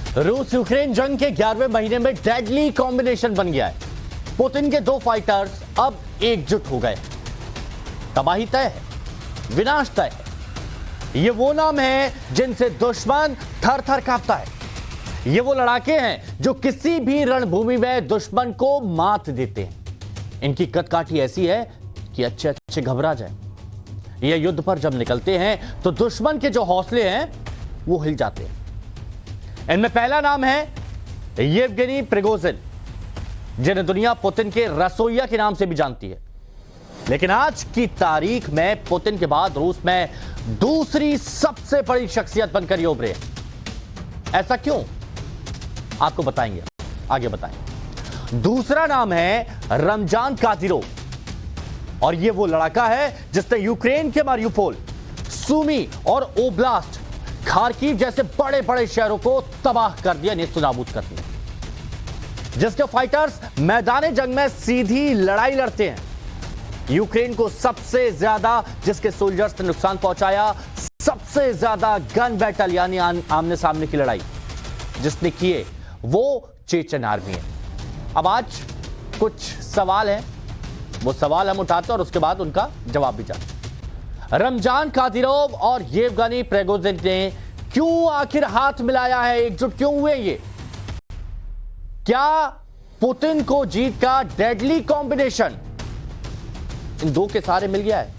रूस यूक्रेन जंग के 11वें महीने में डेडली कॉम्बिनेशन बन गया है। पुतिन के दो फाइटर्स अब एकजुट हो गए। तबाही तय है, विनाश तय है। ये वो नाम है जिनसे दुश्मन थर थर कांपता है। ये वो लड़ाके हैं जो किसी भी रणभूमि में दुश्मन को मात देते हैं। इनकी कदकाठी ऐसी है कि अच्छे अच्छे घबरा जाए। ये युद्ध पर जब निकलते हैं तो दुश्मन के जो हौसले हैं वो हिल जाते हैं। इनमें पहला नाम है येवगेनी प्रिगोजिन, जिन्हें दुनिया पुतिन के रसोइया के नाम से भी जानती है। लेकिन आज की तारीख में पुतिन के बाद रूस में दूसरी सबसे बड़ी शख्सियत बनकर ये उभरे। ऐसा क्यों, आपको बताएंगे, आगे बताएंगे। दूसरा नाम है रमजान कादिरोव, और ये वो लड़ाका है जिसने यूक्रेन के मारियुपोल, सुमी और ओब्लास्ट, खार्किव जैसे बड़े बड़े शहरों को तबाह कर दिया, नेस्तनाबूद कर दिया। जिसके फाइटर्स मैदान जंग में सीधी लड़ाई लड़ते हैं। यूक्रेन को सबसे ज्यादा जिसके सोल्जर्स ने नुकसान पहुंचाया, सबसे ज्यादा गन बैटल यानी आमने सामने की लड़ाई जिसने किए, वो चेचन आर्मी है। अब आज कुछ सवाल हैं, वो सवाल हम उठाते हैं और उसके बाद उनका जवाब भी जानते हैं। रमजान कादिरोव और येवगेनी प्रिगोजिन ने क्यों आखिर हाथ मिलाया है, एकजुट क्यों हुए ये? क्या पुतिन को जीत का डेडली कॉम्बिनेशन इन दो के सहारे मिल गया है?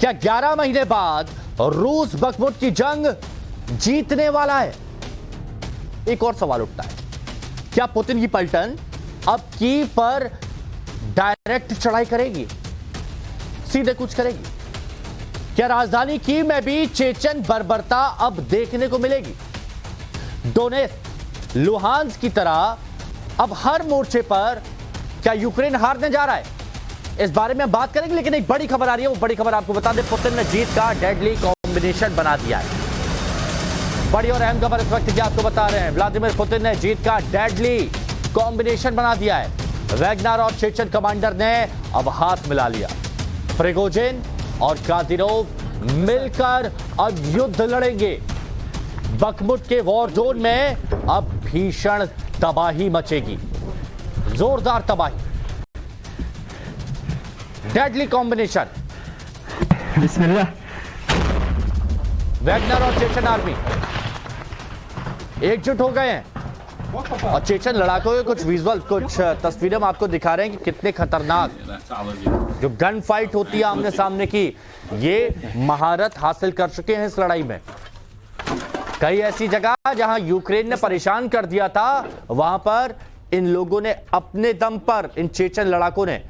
क्या 11 महीने बाद रूस बखमुट की जंग जीतने वाला है? एक और सवाल उठता है, क्या पुतिन की पलटन अब कीव पर डायरेक्ट चढ़ाई करेगी, सीधे कुछ करेगी? क्या राजधानी कीव में भी चेचन बर्बरता अब देखने को मिलेगी? डोनेत्स्क, लुहांस्क की तरह अब हर मोर्चे पर क्या यूक्रेन हारने जा रहा है? इस बारे में हम बात करेंगे, लेकिन एक बड़ी खबर आ रही है। वो बड़ी खबर आपको बता दें, पुतिन ने जीत का डेडली कॉम्बिनेशन बना दिया है। बड़ी और अहम खबर इस वक्त की आपको बता रहे हैं। व्लादिमीर पुतिन ने जीत का डेडली कॉम्बिनेशन बना दिया है। वैगनर और चेचन कमांडर ने अब हाथ मिला लिया। प्रिगोजिन और कादिरोव मिलकर अब युद्ध लड़ेंगे। बखमुट के वॉर जोन में अब भीषण तबाही मचेगी, जोरदार तबाही। डेडली कॉम्बिनेशन, बिस्मिल्लाह। वैगनर और चेचन आर्मी एकजुट हो गए हैं। और चेचन लड़ाकों के कुछ विजुअल, कुछ तस्वीरें हम आपको दिखा रहे हैं कि कितने खतरनाक जो गन फाइट होती है आमने सामने की, ये महारत हासिल कर चुके हैं इस लड़ाई में। कई ऐसी जगह जहां यूक्रेन ने परेशान कर दिया था, वहां पर इन लोगों ने अपने दम पर, इन चेचन लड़ाकों ने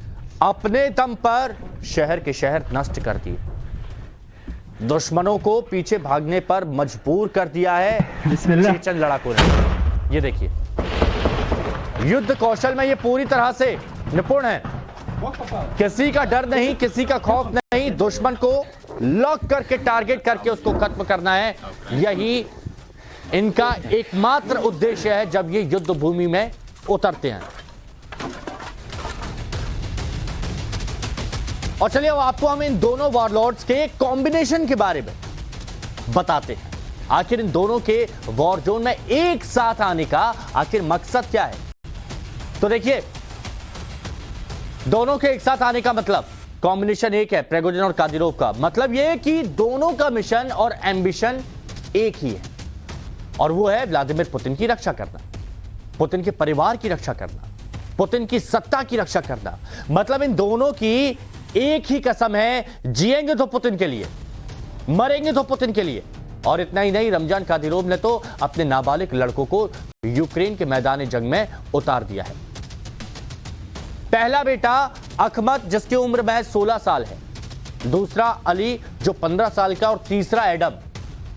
अपने दम पर शहर के शहर नष्ट कर दिए। दुश्मनों को पीछे भागने पर मजबूर कर दिया है चेचन लड़ाकों ने। ये देखिए, युद्ध कौशल में ये पूरी तरह से निपुण है। किसी का डर नहीं, किसी का खौफ नहीं, दुश्मन को लॉक करके, टारगेट करके उसको खत्म करना है। यही इनका एकमात्र उद्देश्य है जब ये युद्ध भूमि में उतरते हैं। और चलिए अब आपको हम इन दोनों वॉरलॉर्ड्स के कॉम्बिनेशन के बारे में बताते हैं। आखिर इन दोनों के वॉर जोन में एक साथ आने का आखिर मकसद क्या है? तो देखिए, दोनों के एक साथ आने का मतलब, कॉम्बिनेशन एक है प्रिगोजिन और कादिरोव का। मतलब यह कि दोनों का मिशन और एम्बिशन एक ही है, और वो है व्लादिमीर पुतिन की रक्षा करना, पुतिन के परिवार की रक्षा करना, पुतिन की सत्ता की रक्षा करना। मतलब इन दोनों की एक ही कसम है, जिएंगे तो पुतिन के लिए, मरेंगे तो पुतिन के लिए। और इतना ही नहीं, रमजान कादिरोव ने तो अपने नाबालिग लड़कों को यूक्रेन के मैदान जंग में उतार दिया है। पहला बेटा अखमत, जिसकी उम्र महज 16 साल है, दूसरा अली जो 15 साल का, और तीसरा एडम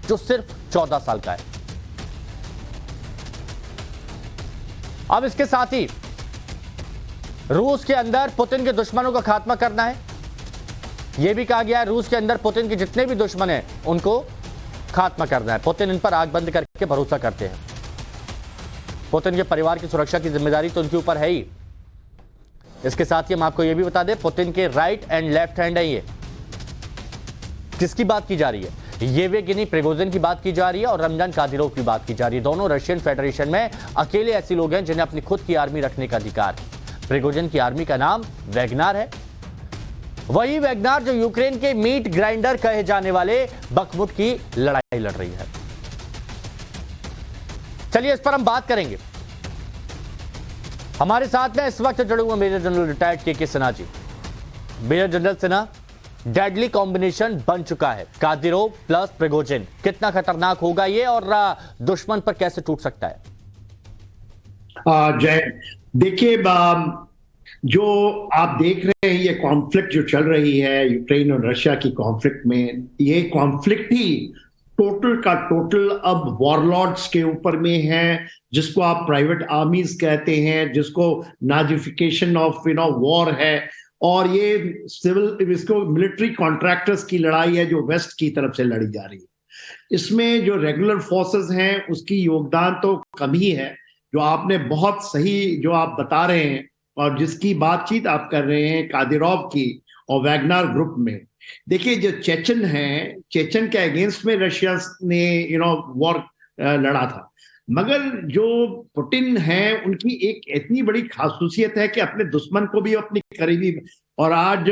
जो सिर्फ 14 साल का है। अब इसके साथ ही रूस के अंदर पुतिन के दुश्मनों का खात्मा करना है। यह भी कहा गया है रूस के अंदर पुतिन के जितने भी दुश्मन हैं उनको खात्मा करना है। पुतिन इन पर आंख बंद करके भरोसा करते हैं। पुतिन के परिवार की सुरक्षा की जिम्मेदारी तो उनके ऊपर है ही। इसके साथ ही हम आपको यह भी बता दें, पुतिन के राइट एंड लेफ्ट हैंड है ये। किसकी बात की जा रही है? येवगेनी प्रिगोजिन की बात की जा रही है और रमजान कादिरोव की बात की जा रही है। दोनों रशियन फेडरेशन में अकेले ऐसे लोग हैं जिन्हें अपनी खुद की आर्मी रखने का अधिकार है। प्रिगोजिन की आर्मी का नाम वैगनार है, वही वैगनार जो यूक्रेन के मीट ग्राइंडर कहे जाने वाले बखमुट की लड़ाई लड़ रही है। चलिए इस पर हम बात करेंगे। हमारे साथ में इस वक्त जुड़े हुए major general retired K Sinha ji. Major general Sinha, deadly combination बन चुका है कादिरोव प्लस प्रिगोजिन, कितना खतरनाक होगा ये और दुश्मन पर कैसे टूट सकता है? जय, देखिए जो आप देख रहे हैं ये कॉन्फ्लिक्ट जो चल रही है यूक्रेन और रशिया की कॉन्फ्लिक्ट में, ये कॉन्फ्लिक्ट ही टोटल का टोटल अब वॉरलॉर्ड्स के ऊपर में है, जिसको आप प्राइवेट आर्मीज कहते हैं, जिसको नाजिफिकेशन ऑफ वॉर है, और ये सिविल इसको मिलिट्री कॉन्ट्रैक्टर्स की लड़ाई है जो वेस्ट की तरफ से लड़ी जा रही है। इसमें जो रेगुलर फोर्सेस हैं उसकी योगदान तो कम ही है, जो आपने बहुत सही जो आप बता रहे हैं और जिसकी बातचीत आप कर रहे हैं कादिरोव की और वैगनार ग्रुप में। देखिए जो चेचन है, चेचन के अगेंस्ट में रशिया ने वॉर लड़ा था, मगर जो पुतिन है उनकी एक इतनी बड़ी खासूसियत है कि अपने दुश्मन को भी अपनी करीबी, और आज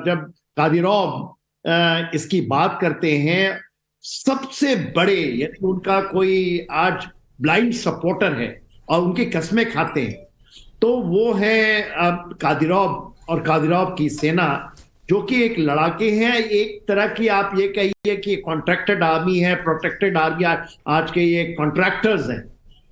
जब कादिरोव इसकी बात करते हैं, सबसे बड़े यदि उनका कोई आज ब्लाइंड सपोर्टर है और उनकी कस्में खाते हैं तो वो है कादिरोव और कादिरोव की सेना, जो कि एक लड़ाके हैं, एक तरह की आप ये कहिए कि कॉन्ट्रैक्टेड आर्मी है, प्रोटेक्टेड आर्मी। आज के ये कॉन्ट्रैक्टर्स हैं,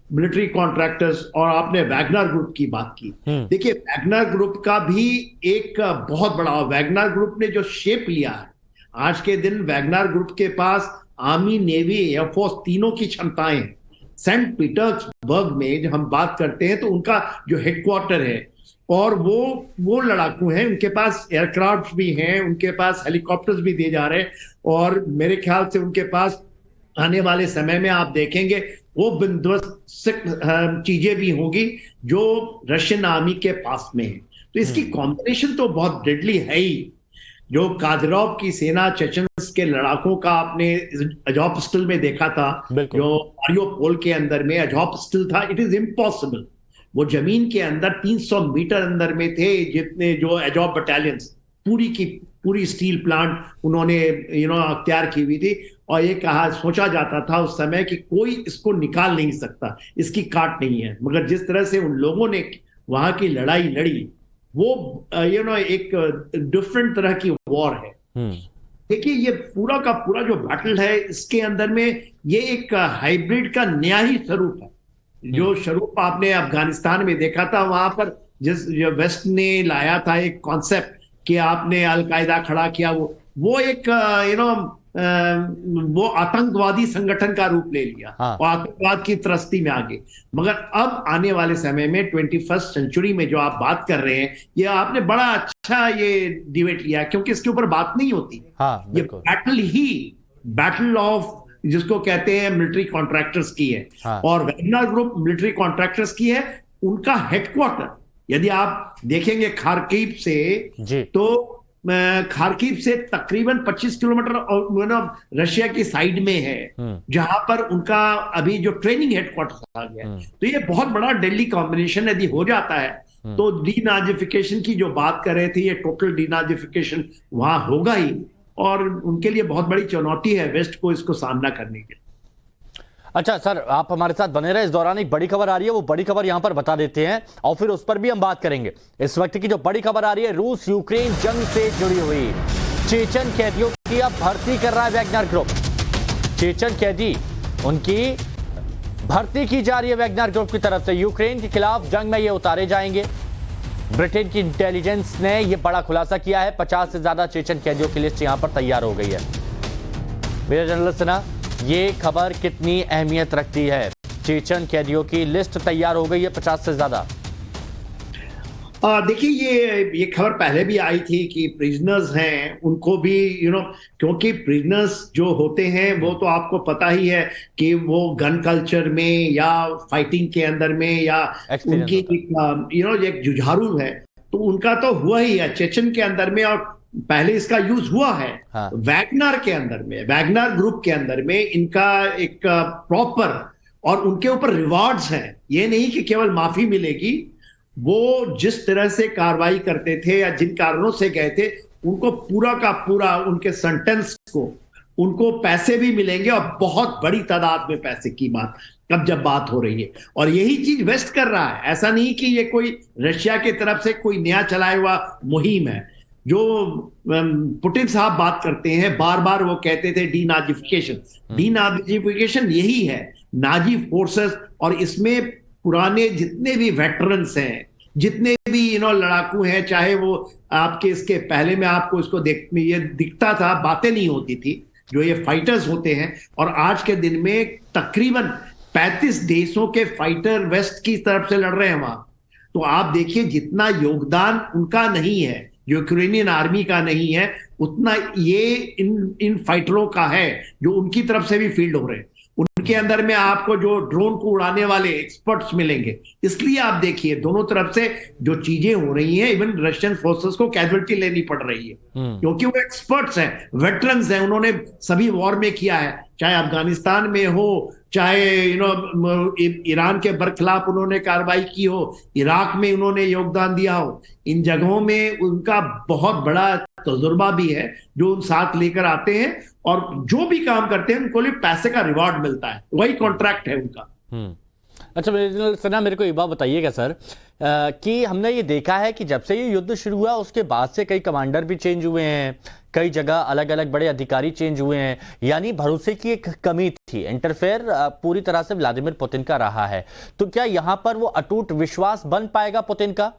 मिलिट्री कॉन्ट्रैक्टर्स। और आपने वैगनर ग्रुप की बात की, देखिए वैगनर ग्रुप का भी एक बहुत बड़ा, वैगनर ग्रुप ने जो शेप लिया है आज के दिन, वैगनर ग्रुप के पास आर्मी, नेवी, एयरफोर्स तीनों की क्षमताएं हैं। सेंट पीटर्सबर्ग में जब हम बात करते हैं तो उनका जो हेडक्वार्टर है, और वो लड़ाकू हैं, उनके पास एयरक्राफ्ट भी हैं, उनके पास हेलीकॉप्टर्स भी दिए जा रहे हैं, और मेरे ख्याल से उनके पास आने वाले समय में आप देखेंगे वो विध्वंसक चीजें भी होंगी जो रशियन आर्मी के पास में है। तो इसकी कॉम्बिनेशन तो बहुत डेडली है ही। जो कादिरोव की सेना, चेचन्स के लड़ाकों का आपने अजोवस्टल में देखा था, जो मारियोपोल के अंदर में अजोवस्टल था, इट इज इम्पॉसिबल। वो जमीन के अंदर 300 मीटर अंदर में थे, जितने जो अजोव बटालियंस पूरी की पूरी स्टील प्लांट उन्होंने अख्तियार की हुई थी, और ये सोचा जाता था उस समय कि कोई इसको निकाल नहीं सकता, इसकी काट नहीं है। मगर जिस तरह से उन लोगों ने वहां की लड़ाई लड़ी, वो एक डिफरेंट तरह की वॉर है। देखिए ये पूरा का पूरा जो बैटल है, इसके अंदर में ये एक हाइब्रिड का नया ही स्वरूप है। जो स्वरूप आपने अफगानिस्तान में देखा था, वहां पर जो वेस्ट ने लाया था एक कॉन्सेप्ट कि आपने अलकायदा खड़ा किया, वो एक वो आतंकवादी संगठन का रूप ले लिया, और आतंकवाद की त्रस्ती में आगे। मगर अब आने वाले समय में 21st सेंचुरी में जो आप बात कर रहे हैं, ये आपने बड़ा अच्छा ये डिबेट लिया, क्योंकि इसके ऊपर बात नहीं होती। ये बैटल ऑफ जिसको कहते हैं मिलिट्री कॉन्ट्रैक्टर्स की है, और वैगनर ग्रुप मिलिट्री कॉन्ट्रैक्टर्स की है। उनका हेडक्वार्टर यदि आप देखेंगे खार्किव से, तो खार्किव से तकरीबन 25 किलोमीटर रशिया की साइड में है, जहां पर उनका अभी जो ट्रेनिंग हेडक्वार्टर आ गया। तो ये बहुत बड़ा डेडली कॉम्बिनेशन यदि हो जाता है तो डीनाजिफिकेशन की जो बात कर रहे थे, ये टोटल डीनाजिफिकेशन वहां होगा ही, और उनके लिए बहुत बड़ी चुनौती है वेस्ट को इसको सामना करने के। अच्छा सर, आप हमारे साथ बने रहे। इस दौरान एक बड़ी खबर आ रही है, वो बड़ी खबर यहां पर बता देते हैं और फिर उस पर भी हम बात करेंगे। इस वक्त की जो बड़ी खबर आ रही है, रूस यूक्रेन जंग से जुड़ी हुई चेचन कैदियों की अब भर्ती कर रहा है वैगनर ग्रुप। चेचन कैदी उनकी भर्ती की जा रही है वैगनर ग्रुप की तरफ से। यूक्रेन के खिलाफ जंग में ये उतारे जाएंगे। ब्रिटेन की इंटेलिजेंस ने यह बड़ा खुलासा किया है। 50 से ज्यादा चेचन कैदियों की लिस्ट यहां पर तैयार हो गई है। मेजर जनरल सिन्हा, ये खबर कितनी अहमियत रखती है? चेचन कैदियों की लिस्ट तैयार हो गई है 50 से ज्यादा। देखिए ये खबर पहले भी आई थी कि प्रिजनर्स हैं, उनको भी क्योंकि प्रिजनर्स जो होते हैं वो तो आपको पता ही है कि वो गन कल्चर में या फाइटिंग के अंदर में या उनकी एक जुझारू है, तो उनका तो हुआ ही है चेचन के अंदर में। और पहले इसका यूज हुआ है। हाँ। वैगनर के अंदर में, वैगनर ग्रुप के अंदर में इनका एक प्रॉपर और उनके ऊपर रिवॉर्ड्स हैं। ये नहीं कि केवल माफी मिलेगी, वो जिस तरह से कार्रवाई करते थे या जिन कारणों से गए थे उनको पूरा का पूरा उनके सेंटेंस को उनको पैसे भी मिलेंगे, और बहुत बड़ी तादाद में पैसे की बात अब जब बात हो रही है। और यही चीज वेस्ट कर रहा है। ऐसा नहीं कि ये कोई रशिया की तरफ से कोई नया चलाया हुआ मुहिम है। जो पुतिन साहब बात करते हैं, बार बार वो कहते थे डीनाजिफिकेशन। डीनाजिफिकेशन यही है, नाजी फोर्सेस। और इसमें पुराने जितने भी वेटरन्स हैं, जितने भी लड़ाकू हैं, चाहे वो आपके इसके पहले में आपको इसको ये दिखता था, बातें नहीं होती थी, जो ये फाइटर्स होते हैं। और आज के दिन में तकरीबन 35 देशों के फाइटर वेस्ट की तरफ से लड़ रहे हैं वहां। तो आप देखिए जितना योगदान उनका नहीं है, यूक्रेनियन आर्मी का नहीं है, उतना ये इन फाइटरों का है जो उनकी तरफ से भी फील्ड हो रहे हैं। उनके अंदर में आपको जो ड्रोन को उड़ाने वाले एक्सपर्ट्स मिलेंगे। इसलिए आप देखिए दोनों तरफ से जो चीजें हो रही हैं, इवन रशियन फोर्सेस को कैजुअलिटी लेनी पड़ रही है, क्योंकि वो एक्सपर्ट्स हैं, वेटरन्स हैं, उन्होंने सभी वॉर में किया है, चाहे अफगानिस्तान में हो, चाहे ईरान के बरखिलाफ उन्होंने कार्रवाई की हो, इराक में उन्होंने योगदान दिया हो। इन जगहों में उनका बहुत बड़ा तजुर्बा भी है जो उन साथ लेकर आते हैं, और जो भी काम करते हैं उनको लिए पैसे का रिवॉर्ड मिलता है, वही कॉन्ट्रैक्ट है उनका। अच्छा सिन्हा, मेरे को एक बात बताइएगा सर, कि हमने ये देखा है कि जब से ये युद्ध शुरू हुआ उसके बाद से कई कमांडर भी चेंज हुए हैं, कई जगह अलग अलग बड़े अधिकारी चेंज हुए हैं, यानी भरोसे की एक कमी थी। इंटरफेयर पूरी तरह से व्लादिमीर पुतिन का रहा है। तो क्या यहां पर वो अटूट विश्वास बन पाएगा पुतिन का?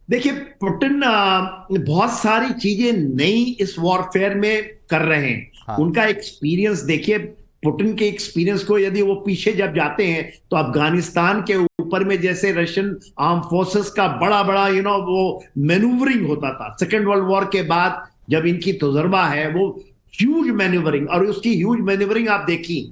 देखिए, पुतिन बहुत सारी चीजें नई इस वॉरफेयर में कर रहे हैं। हाँ। उनका एक्सपीरियंस देखिए, पुतिन के एक्सपीरियंस को यदि वो पीछे जब जाते हैं तो अफगानिस्तान के ऊपर में जैसे रशियन आर्म फोर्सेस का बड़ा बड़ा वो मैन्यूवरिंग होता था सेकेंड वर्ल्ड वॉर के बाद, जब इनकी तजुर्बा है वो ह्यूज मैन्यूवरिंग, और उसकी ह्यूज मैन्यूवरिंग आप देखिए।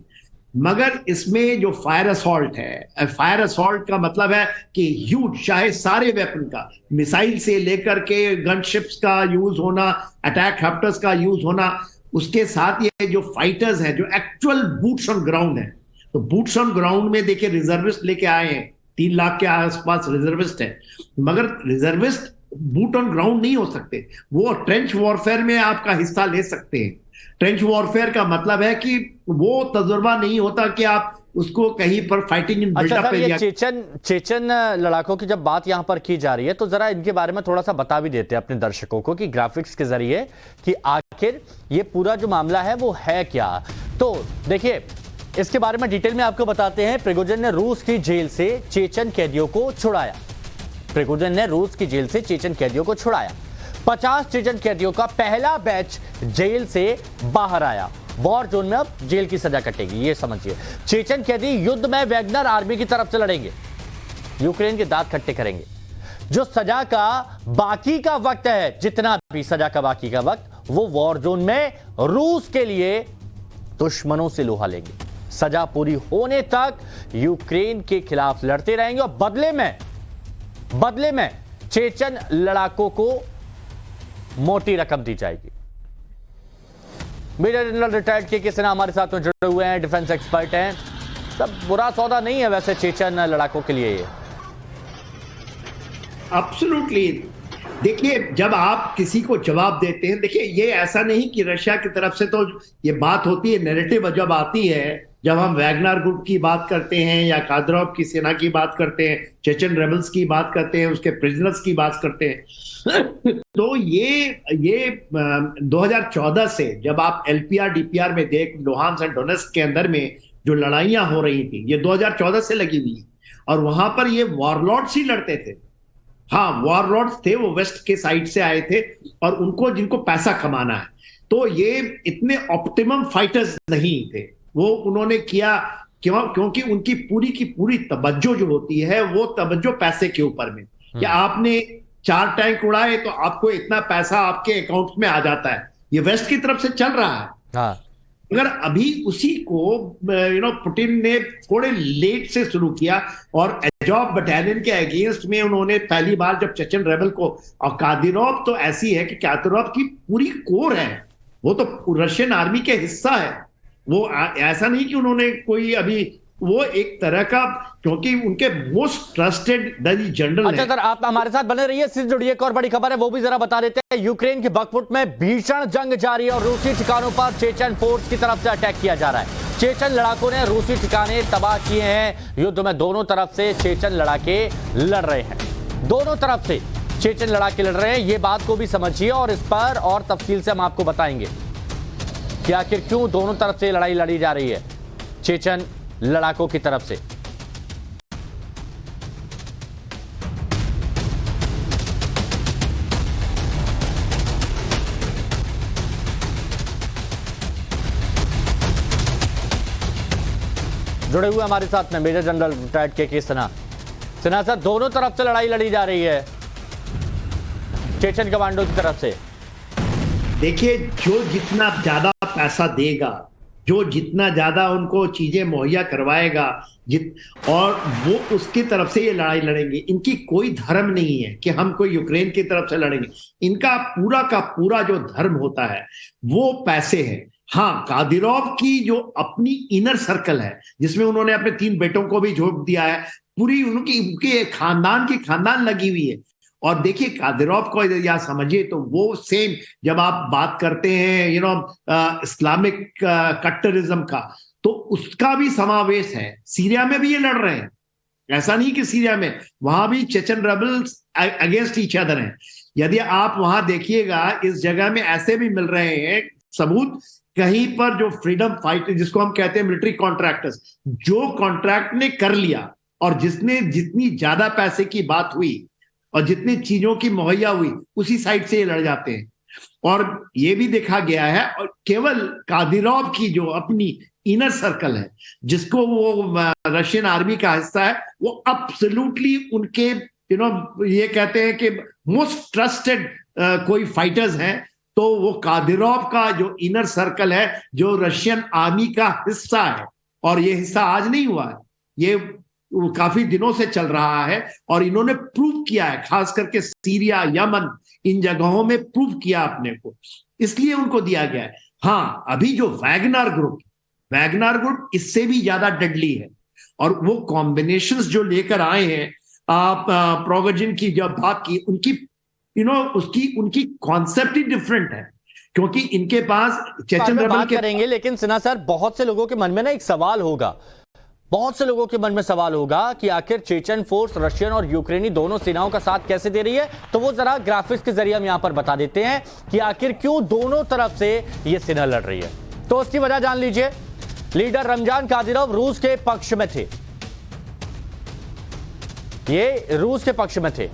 मगर इसमें जो फायर असॉल्ट है, फायर असॉल्ट का मतलब है कि ह्यूज, चाहे सारे वेपन का, मिसाइल से लेकर के गनशिप्स का यूज होना, अटैक हेप्टर्स का यूज होना, उसके साथ ये जो फाइटर्स हैं जो एक्चुअल बूट्स ऑन ग्राउंड है। तो बूट्स ऑन ग्राउंड में देखिए रिजर्विस्ट लेके आए हैं, 3 लाख के आसपास रिजर्विस्ट है। मगर रिजर्विस्ट बूट ऑन ग्राउंड नहीं हो सकते, वो ट्रेंच वॉरफेयर में आपका हिस्सा ले सकते हैं। ट्रेंच वॉरफेयर का मतलब है कि वो तजुर्बा नहीं होता कि आप उसको कहीं पर फाइटिंग इन बिल्डअप पे। ये चेचन लड़ाकों की जब बात यहां पर की जा रही है तो जरा इनके बारे में थोड़ा सा बता भी देते हैं अपने दर्शकों को कि ग्राफिक्स के जरिए कि आखिर ये पूरा जो मामला है वो है क्या। तो देखिए, इसके बारे में डिटेल में आपको बताते हैं। प्रिगोजिन ने रूस की जेल से चेचन कैदियों को छुड़ाया। प्रिगोजिन ने रूस की जेल से चेचन कैदियों को छुड़ाया। 50 चेचन कैदियों का पहला बैच जेल से बाहर आया। वॉर जोन में अब जेल की सजा कटेगी, ये समझिए। चेचन कैदी युद्ध में वैगनर आर्मी की तरफ से लड़ेंगे, यूक्रेन के दांत खट्टे करेंगे। जो सजा का बाकी का वक्त है, जितना भी सजा का बाकी का वक्त, वो वॉर जोन में रूस के लिए दुश्मनों से लोहा लेंगे। सजा पूरी होने तक यूक्रेन के खिलाफ लड़ते रहेंगे, और बदले में चेचन लड़ाकों को मोटी रकम दी जाएगी। Major general retired K Sinha हमारे साथ में जुड़े हुए हैं, डिफेंस एक्सपर्ट हैं। सब बुरा सौदा नहीं है वैसे चेचन लड़ाकों के लिए ये। एब्सोल्युटली। देखिए, जब आप किसी को जवाब देते हैं, देखिए ये ऐसा नहीं कि रशिया की तरफ से तो ये बात होती है, नैरेटिव जब आती है, जब हम वैगनर ग्रुप की बात करते हैं या कादरोव की सेना की बात करते हैं, चेचन रेबल्स की बात करते हैं, उसके प्रिजनर्स की बात करते हैं तो ये 2014 से जब आप एलपीआर डीपीआर में देख, लुहांस्क एंड डोनेट्स्क के अंदर में जो लड़ाइयां हो रही थी, ये 2014 से लगी हुई, और वहां पर ये वॉरलॉर्ड्स ही लड़ते थे। हाँ, वॉरलॉर्ड्स थे, वो वेस्ट के साइड से आए थे, और उनको जिनको पैसा कमाना है, तो ये इतने ऑप्टिमम फाइटर्स नहीं थे। वो उन्होंने किया क्योंकि उनकी पूरी की पूरी तवज्जो जो होती है वो तवज्जो पैसे के ऊपर में, कि आपने 4 टैंक उड़ाए तो आपको इतना पैसा आपके अकाउंट में आ जाता है। ये वेस्ट की तरफ से चल रहा है। हाँ। मगर अभी उसी को पुतिन ने थोड़े लेट से शुरू किया और एजॉव बटालियन के अगेंस्ट में उन्होंने पहली बार जब चेचन रेबल को, और कादिरोव तो ऐसी है कि कादिरोव की पूरी कोर है, वो तो रशियन आर्मी के हिस्सा है। वो ऐसा नहीं कि उन्होंने कोई अभी, वो एक तरह का, क्योंकि उनके मोस्ट ट्रस्टेड जनरल। अच्छा सर, आप हमारे साथ बने रहिए, इससे जुड़ी एक और बड़ी खबर है वो भी जरा बता देते हैं। यूक्रेन के बखमुट में भीषण जंग जारी है और रूसी ठिकानों पर चेचन फोर्स की तरफ से अटैक किया जा रहा है। चेचन लड़ाकों ने रूसी ठिकाने तबाह किए हैं। युद्ध में दोनों तरफ से चेचन लड़ाके लड़ रहे हैं, दोनों तरफ से चेचन लड़ाके लड़ रहे हैं। ये बात को भी समझिए और इस पर और तफसील से हम आपको बताएंगे कि आखिर क्यों दोनों तरफ से लड़ाई लड़ी जा रही है चेचन लड़ाकों की तरफ से। जुड़े हुए हमारे साथ में major general retired K Sinha. Sinha sir, दोनों तरफ से लड़ाई लड़ी जा रही है चेचन कमांडो की तरफ से। देखिए, जो जितना ज्यादा पैसा देगा, जो जितना ज्यादा उनको चीजें मुहैया करवाएगा, और वो उसकी तरफ से ये लड़ाई लड़ेंगे। इनकी कोई धर्म नहीं है कि हम कोई यूक्रेन की तरफ से लड़ेंगे। इनका पूरा का पूरा जो धर्म होता है वो पैसे है। हाँ, कादिरोव की जो अपनी इनर सर्कल है, जिसमें उन्होंने अपने 3 बेटों को भी झोंक दिया है, पूरी उनकी खानदान लगी हुई है। और देखिए, कादिरोव को या समझिए तो वो सेम, जब आप बात करते हैं इस्लामिक कट्टरिज्म का, तो उसका भी समावेश है। सीरिया में भी ये लड़ रहे हैं, ऐसा नहीं कि सीरिया में, वहां भी Chechen rebels against each other हैं। यदि आप वहां देखिएगा, इस जगह में ऐसे भी मिल रहे हैं सबूत, कहीं पर जो फ्रीडम फाइटर, जिसको हम कहते हैं मिलिट्री कॉन्ट्रैक्टर्स, जो कॉन्ट्रैक्ट ने कर लिया और जिसने जितनी ज्यादा पैसे की बात हुई और जितनी चीजों की मुहैया हुई, उसी साइड से ये लड़ जाते हैं। और ये भी देखा गया है, और केवल कादिरोव की जो अपनी इनर सर्कल है, जिसको वो रशियन आर्मी का हिस्सा है, वो अब्सोल्युटली उनके ये कहते हैं कि मोस्ट ट्रस्टेड कोई फाइटर्स हैं, तो वो कादिरोव का जो इनर सर्कल है, जो रशियन आर्मी का हिस्सा है, और ये हिस्सा आज नहीं हुआ है, ये वो काफी दिनों से चल रहा है। और इन्होंने प्रूव किया है, खास करके सीरिया, यमन, इन जगहों में प्रूव किया अपने को, इसलिए उनको दिया गया है। हाँ, अभी जो वैगनर ग्रुप इससे भी ज्यादा डेडली है, और वो कॉम्बिनेशंस जो लेकर आए हैं, आप प्रोगोजिन की जब बात की, उनकी कॉन्सेप्ट ही डिफरेंट है, क्योंकि इनके पास चेचन रेबल के करेंगे। लेकिन सिन्हा सर, बहुत से लोगों के मन में ना एक सवाल होगा, बहुत से लोगों के मन में सवाल होगा कि आखिर चेचन फोर्स रशियन और यूक्रेनी दोनों सेनाओं का साथ कैसे दे रही है। तो वो जरा ग्राफिक्स के जरिए हम यहां पर बता देते हैं कि आखिर क्यों दोनों तरफ से ये सेना लड़ रही है। तो उसकी वजह जान लीजिए। लीडर रमजान कादिरोव रूस के पक्ष में थे, ये रूस के पक्ष में थे।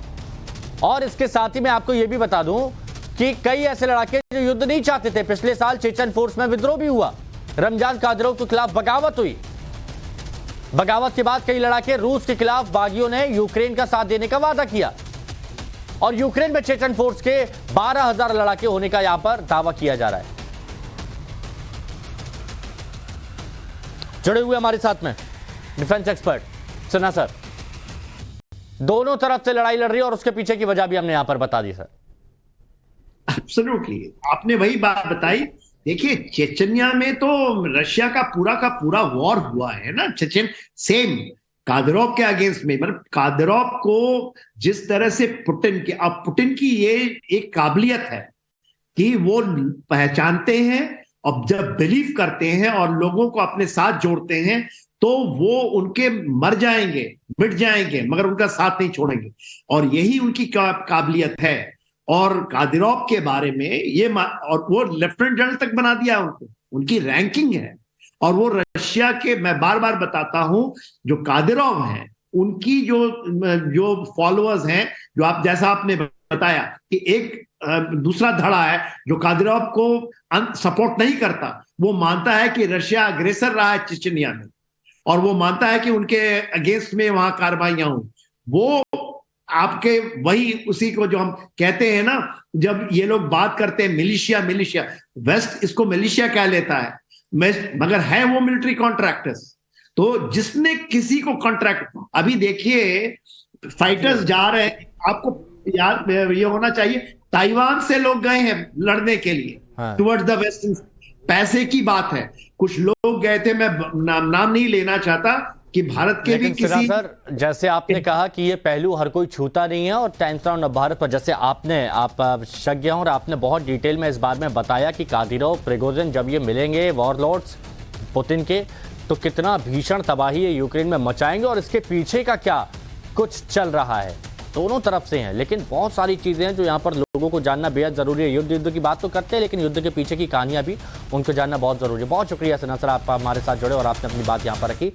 और इसके साथ ही मैं आपको यह भी बता दूं कि कई ऐसे लड़ाके जो युद्ध नहीं चाहते थे, पिछले साल चेचन फोर्स में विद्रोह भी हुआ, रमजान कादिरोव के खिलाफ बगावत हुई। बगावत के बाद कई लड़ाके रूस के खिलाफ बागियों ने यूक्रेन का साथ देने का वादा किया, और यूक्रेन में चेचन फोर्स के 12,000 लड़ाके होने का यहां पर दावा किया जा रहा है। जुड़े हुए हमारे साथ में डिफेंस एक्सपर्ट सिन्हा सर। दोनों तरफ से लड़ाई लड़ रही है और उसके पीछे की वजह भी हमने यहां पर बता दी सर। एब्सोल्युटली, आपने वही बात बताई। देखिए, चेचनिया में तो रशिया का पूरा वॉर हुआ है ना, चेचन सेम कादिरोव के अगेंस्ट में। मतलब कादिरोव को जिस तरह से पुतिन की ये एक काबिलियत है कि वो पहचानते हैं और जब बिलीव करते हैं और लोगों को अपने साथ जोड़ते हैं, तो वो उनके मर जाएंगे, मिट जाएंगे, मगर उनका साथ नहीं छोड़ेंगे। और यही उनकी काबिलियत है। और कादिरोव के बारे में ये, और वो लेफ्टिनेंट जनरल तक बना दिया उनको, उनकी रैंकिंग है। और वो रशिया के, मैं बार बार बताता हूं, जो कादिरोव हैं, उनकी जो फॉलोअर्स हैं, जो आप जैसा आपने बताया कि एक दूसरा धड़ा है जो कादिरोव को सपोर्ट नहीं करता, वो मानता है कि रशिया अग्रेसर रहा है चेचनिया में, और वो मानता है कि उनके अगेंस्ट में वहां कार्रवाइयां हुई। वो आपके वही उसी को जो हम कहते हैं ना, जब ये लोग बात करते हैं मिलिशिया, वेस्ट इसको मिलिशिया कह लेता है, मगर है वो मिलिट्री कॉन्ट्रैक्टर्स। तो जिसने किसी को कॉन्ट्रैक्ट, अभी देखिए फाइटर्स जा रहे हैं, आपको याद ये होना चाहिए, ताइवान से लोग गए हैं लड़ने के लिए हाँ। Towards the west. पैसे की बात है, कुछ लोग गए थे, मैं नाम नहीं लेना चाहता कि भारत के भी लेकिन सिन्हा किसी, सर, जैसे आपने कहा कि ये पहलू हर कोई छूता नहीं है और टाइम्स नाउ भारत पर, जैसे आप विशेषज्ञ हैं और आपने बहुत डिटेल में इस बारे में बताया कि कादिरोव, प्रिगोजिन जब ये मिलेंगे वॉरलॉर्ड्स पुतिन के, तो कितना भीषण तबाही ये यूक्रेन में मचाएंगे और इसके पीछे का क्या कुछ चल रहा है। दोनों तरफ से हैं, लेकिन बहुत सारी चीज़ें हैं जो यहाँ पर लोगों को जानना बेहद ज़रूरी है। युद्ध की बात तो करते हैं, लेकिन युद्ध के पीछे की कहानियाँ भी उनको जानना बहुत ज़रूरी है। बहुत शुक्रिया सिन्हा सर, आप हमारे साथ जुड़े और आपने अपनी बात यहाँ पर रखी।